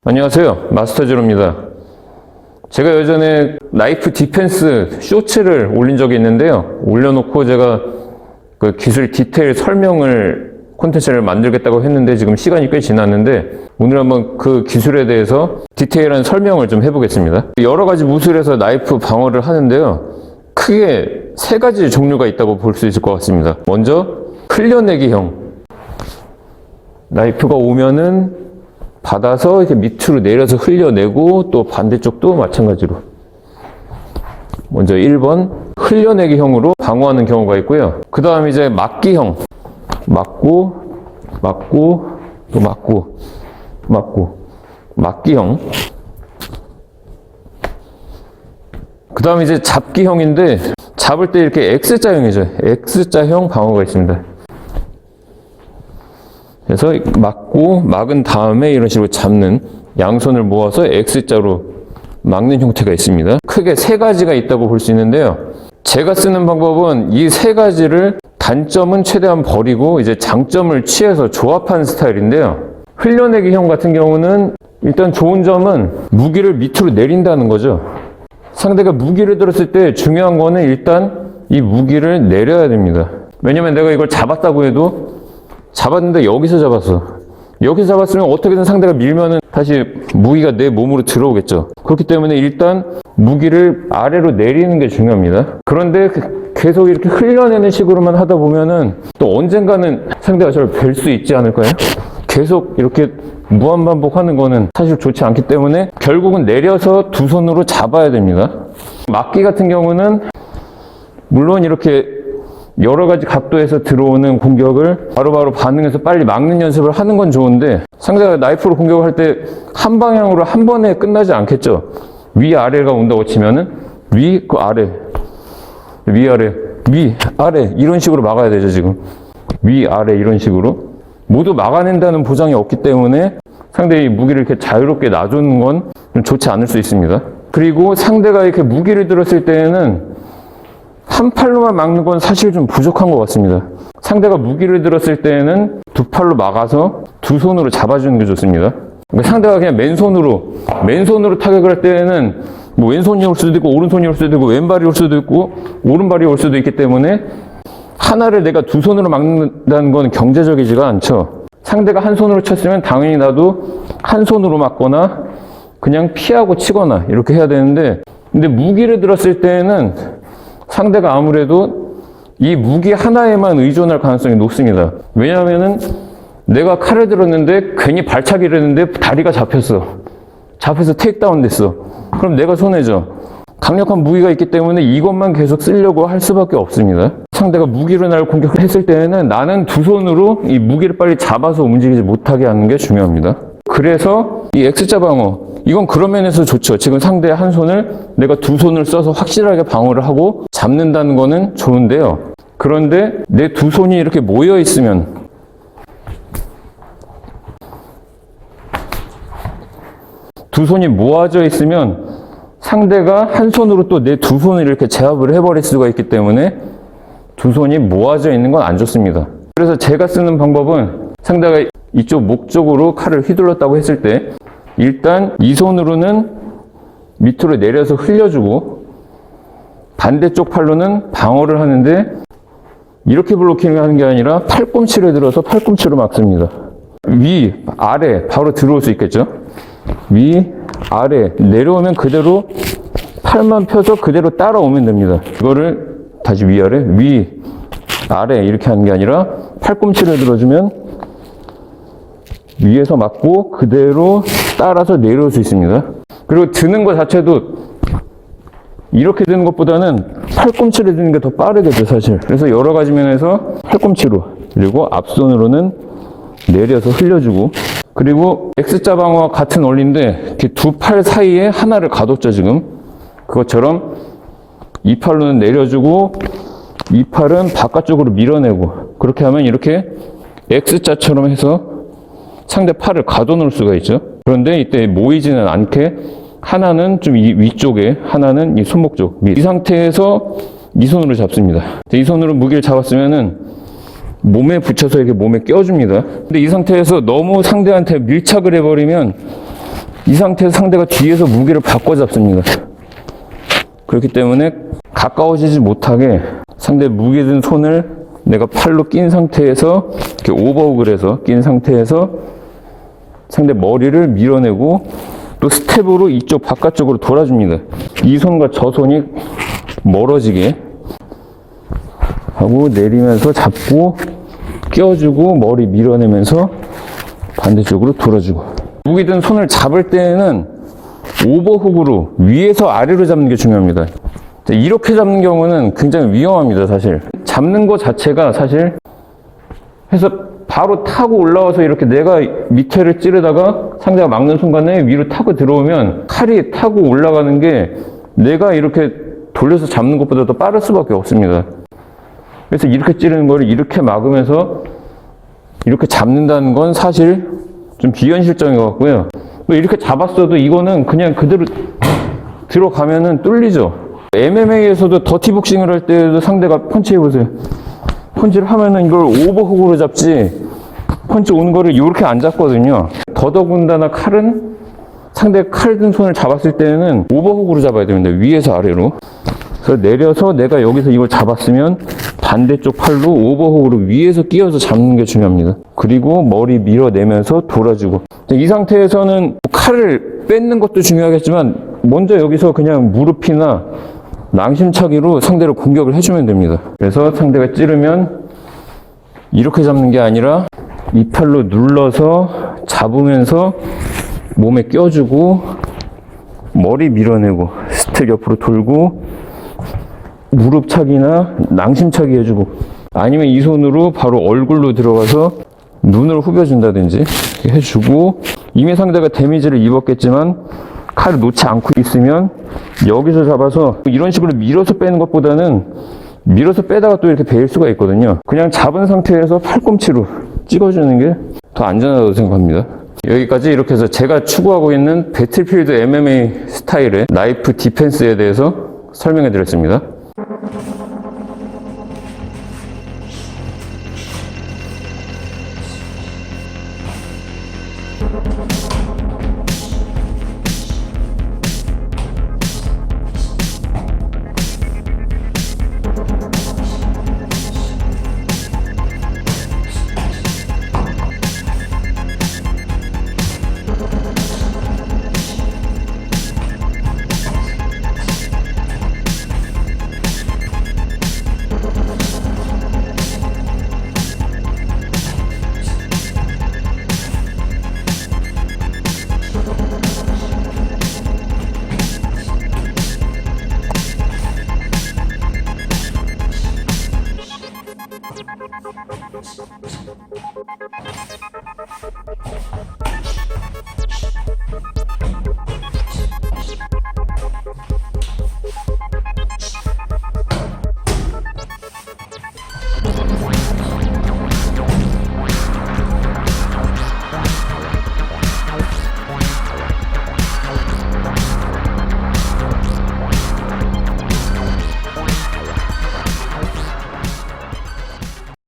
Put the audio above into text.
안녕하세요, 마스터제로입니다. 제가 예전에 나이프 디펜스 쇼츠를 올린 적이 있는데요, 올려놓고 제가 그 기술 디테일 설명을 콘텐츠를 만들겠다고 했는데 지금 시간이 꽤 지났는데 오늘 한번 그 기술에 대해서 디테일한 설명을 좀 해보겠습니다. 여러 가지 무술에서 나이프 방어를 하는데요, 크게 세 가지 종류가 있다고 볼 수 있을 것 같습니다. 먼저 흘려내기형, 나이프가 오면은 받아서 이렇게 밑으로 내려서 흘려내고, 또 반대쪽도 마찬가지로 먼저 1번 흘려내기형으로 방어하는 경우가 있고요. 그 다음 이제 막기형, 막고 또 막고 막기형. 그 다음 이제 잡기형인데, 잡을 때 이렇게 X자형이죠. X자형 방어가 있습니다. 그래서 막고, 막은 다음에 이런 식으로 잡는, 양손을 모아서 X자로 막는 형태가 있습니다. 크게 세 가지가 있다고 볼 수 있는데요, 제가 쓰는 방법은 이 세 가지를 단점은 최대한 버리고 이제 장점을 취해서 조합한 스타일인데요, 흘려내기형 같은 경우는 일단 좋은 점은 무기를 밑으로 내린다는 거죠. 상대가 무기를 들었을 때 중요한 거는 일단 이 무기를 내려야 됩니다. 왜냐면 내가 이걸 잡았다고 해도, 잡았는데 여기서 잡았어. 여기서 잡았으면 어떻게든 상대가 밀면은 다시 무기가 내 몸으로 들어오겠죠. 그렇기 때문에 일단 무기를 아래로 내리는 게 중요합니다. 그런데 계속 이렇게 흘려내는 식으로만 하다 보면은 또 언젠가는 상대가 저를 뵐 수 있지 않을까요? 계속 이렇게 무한반복하는 거는 사실 좋지 않기 때문에 결국은 내려서 두 손으로 잡아야 됩니다. 막기 같은 경우는 물론 이렇게 여러 가지 각도에서 들어오는 공격을 바로바로 반응해서 빨리 막는 연습을 하는 건 좋은데, 상대가 나이프로 공격을 할 때 한 방향으로 한 번에 끝나지 않겠죠. 위아래가 온다고 치면은 위, 그 아래, 위아래, 위, 아래 이런 식으로 막아야 되죠. 지금 위아래 이런 식으로 모두 막아낸다는 보장이 없기 때문에 상대의 무기를 이렇게 자유롭게 놔주는 건 좀 좋지 않을 수 있습니다. 그리고 상대가 이렇게 무기를 들었을 때에는 한 팔로만 막는 건 사실 좀 부족한 것 같습니다. 상대가 무기를 들었을 때에는 두 팔로 막아서 두 손으로 잡아주는 게 좋습니다. 그러니까 상대가 그냥 맨손으로 타격을 할 때에는 뭐 왼손이 올 수도 있고 오른손이 올 수도 있고 왼발이 올 수도 있고 오른발이 올 수도 있기 때문에 하나를 내가 두 손으로 막는다는 건 경제적이지가 않죠. 상대가 한 손으로 쳤으면 당연히 나도 한 손으로 막거나 그냥 피하고 치거나 이렇게 해야 되는데, 근데 무기를 들었을 때에는 상대가 아무래도 이 무기 하나에만 의존할 가능성이 높습니다. 왜냐하면은 내가 칼을 들었는데 괜히 발차기를 했는데 다리가 잡혀서 테이크다운 됐어. 그럼 내가 손해죠. 강력한 무기가 있기 때문에 이것만 계속 쓰려고 할 수밖에 없습니다. 상대가 무기로 나를 공격을 했을 때는 나는 두 손으로 이 무기를 빨리 잡아서 움직이지 못하게 하는 게 중요합니다. 그래서 이 X자 방어, 이건 그런 면에서 좋죠. 지금 상대의 한 손을 내가 두 손을 써서 확실하게 방어를 하고 잡는다는 거는 좋은데요, 그런데 내 두 손이 이렇게 모여 있으면, 두 손이 모아져 있으면 상대가 한 손으로 또 내 두 손을 이렇게 제압을 해버릴 수가 있기 때문에 두 손이 모아져 있는 건 안 좋습니다. 그래서 제가 쓰는 방법은 상대가 이쪽 목 쪽으로 칼을 휘둘렀다고 했을 때 일단 이 손으로는 밑으로 내려서 흘려주고 반대쪽 팔로는 방어를 하는데, 이렇게 블로킹을 하는 게 아니라 팔꿈치를 들어서 팔꿈치로 막습니다. 위, 아래 바로 들어올 수 있겠죠. 위, 아래 내려오면 그대로 팔만 펴서 그대로 따라오면 됩니다. 이거를 다시 위아래, 위, 아래 이렇게 하는 게 아니라 팔꿈치를 들어주면 위에서 맞고 그대로 따라서 내려올 수 있습니다. 그리고 드는 것 자체도 이렇게 드는 것보다는 팔꿈치를 드는 게 더 빠르겠죠, 사실. 그래서 여러 가지 면에서 팔꿈치로, 그리고 앞손으로는 내려서 흘려주고, 그리고 X자 방어와 같은 원리인데 이렇게 두 팔 사이에 하나를 가뒀죠, 지금. 그것처럼 이 팔로는 내려주고 이 팔은 바깥쪽으로 밀어내고, 그렇게 하면 이렇게 X자처럼 해서 상대 팔을 가둬놓을 수가 있죠. 그런데 이때 모이지는 않게 하나는 좀 이 위쪽에, 하나는 이 손목 쪽, 이 상태에서 이 손으로 잡습니다. 이 손으로 무기를 잡았으면은 몸에 붙여서 이렇게 몸에 껴줍니다. 근데 이 상태에서 너무 상대한테 밀착을 해버리면 이 상태에서 상대가 뒤에서 무게를 바꿔 잡습니다. 그렇기 때문에 가까워지지 못하게 상대 무게 든 손을 내가 팔로 낀 상태에서 이렇게 오버훅을 해서 낀 상태에서 상대 머리를 밀어내고 또 스텝으로 이쪽 바깥쪽으로 돌아줍니다. 이 손과 저 손이 멀어지게 하고 내리면서 잡고 끼워주고 머리 밀어내면서 반대쪽으로 돌아주고. 무게 든 손을 잡을 때는 오버훅으로 위에서 아래로 잡는 게 중요합니다. 이렇게 잡는 경우는 굉장히 위험합니다. 사실 잡는 것 자체가 사실 해서 바로 타고 올라와서 이렇게 내가 밑에를 찌르다가 상대가 막는 순간에 위로 타고 들어오면 칼이 타고 올라가는 게 내가 이렇게 돌려서 잡는 것보다 더 빠를 수밖에 없습니다. 그래서 이렇게 찌르는 거를 이렇게 막으면서 이렇게 잡는다는 건 사실 좀 비현실적인 것 같고요. 또 이렇게 잡았어도 이거는 그냥 그대로 들어가면은 뚫리죠. MMA에서도 더티복싱을 할 때도 상대가 펀치 해보세요. 펀치를 하면은 이걸 오버훅으로 잡지 펀치 오는 거를 이렇게 안 잡거든요. 더더군다나 칼은 상대 칼 든 손을 잡았을 때는 오버훅으로 잡아야 됩니다. 위에서 아래로. 그래서 내려서 내가 여기서 이걸 잡았으면 반대쪽 팔로 오버훅으로 위에서 끼워서 잡는 게 중요합니다. 그리고 머리 밀어내면서 돌아주고. 이 상태에서는 칼을 뺏는 것도 중요하겠지만 먼저 여기서 그냥 무릎이나 낭심차기로 상대를 공격을 해주면 됩니다. 그래서 상대가 찌르면 이렇게 잡는 게 아니라 이 팔로 눌러서 잡으면서 몸에 껴주고 머리 밀어내고 스텝 옆으로 돌고 무릎차기나 낭심차기 해주고, 아니면 이 손으로 바로 얼굴로 들어가서 눈을 후벼준다든지 해주고, 이미 상대가 데미지를 입었겠지만 칼을 놓지 않고 있으면 여기서 잡아서 이런 식으로 밀어서 빼는 것보다는 밀어서 빼다가 또 이렇게 베일 수가 있거든요. 그냥 잡은 상태에서 팔꿈치로 찍어주는 게 더 안전하다고 생각합니다. 여기까지 이렇게 해서 제가 추구하고 있는 배틀필드 MMA 스타일의 나이프 디펜스에 대해서 설명해 드렸습니다.